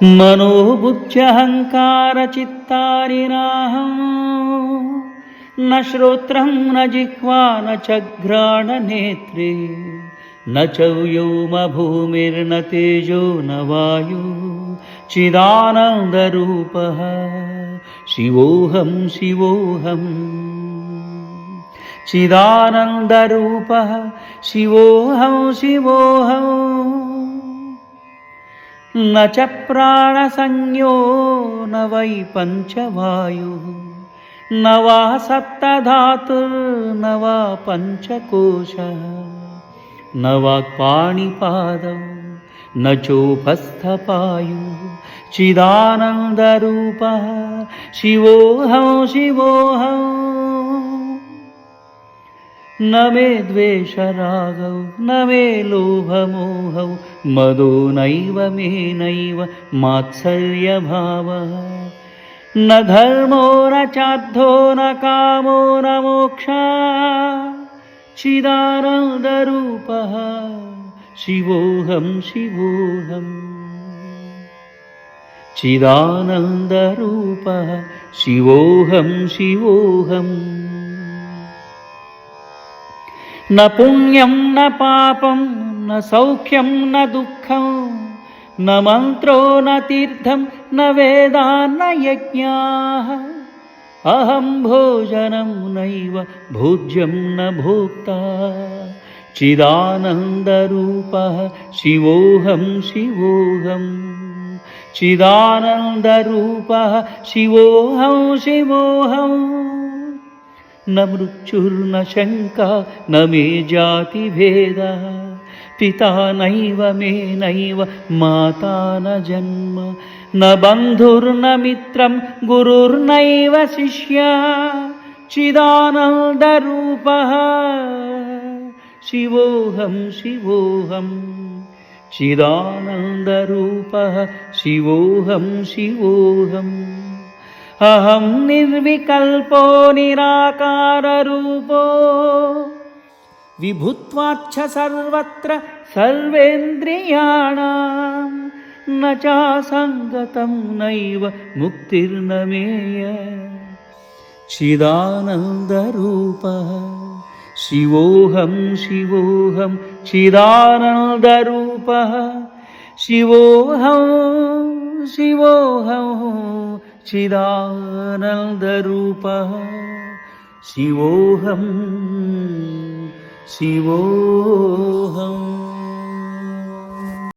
मनोबुद्ध्यहङ्कारचित्तानि नाहं न श्रोत्रं न जिह्वा न च घ्राणनेत्रे न च व्योमभूमिर्न तेजो न वायु चिदानन्दरूपः शिवोऽहं शिवोऽहम् चिदानन्दरूपः शिवोऽहं शिवोऽहम् न च प्राणसंज्ञो न वै पञ्चवायुः न वा सप्तधातुर्न वा पञ्चकोशः न वाक्पाणिपादौ न चोपस्थपायुः चिदानन्दरूपः शिवोऽहं शिवोऽहम् न मे द्वेषरागौ न मे लोभमोहौ मदो नैव मे नैव मात्सर्यभावः न धर्मो न चाद्धो न कामो न मोक्षः चिदानन्दरूपः शिवोऽहं शिवोऽहम् चिदानन्दरूपः शिवोऽहं शिवोऽहम् न पुण्यं न पापं न सौख्यं न दुःखं न मन्त्रो न तीर्थं न वेदा न यज्ञाः अहं भोजनं नैव भोज्यं न भोक्ता चिदानन्दरूपः शिवोऽहं शिवोऽहम् चिदानन्दरूपः शिवोऽहं शिवोऽहम् न मृत्युर्न शङ्का न मे जातिभेदः पिता नैव मे नैव माता न जन्म न बन्धुर्न मित्रं गुरुर्नैव शिष्यः चिदानन्दरूपः शिवोऽहं शिवोऽहम् चिदानन्दरूपः शिवोऽहं शिवोऽहम् अहं निर्विकल्पो निराकाररूपो विभुत्वाच्च सर्वत्र सर्वेन्द्रियाणां न चासङ्गतं नैव मुक्तिर्न मेय चिदानन्दरूपः शिवोऽहं शिवोऽहं चिदानन्दरूपः शिवोऽहं शिवोऽहं चिदानन्दरूपः शिवोऽहं शिवोऽहम्।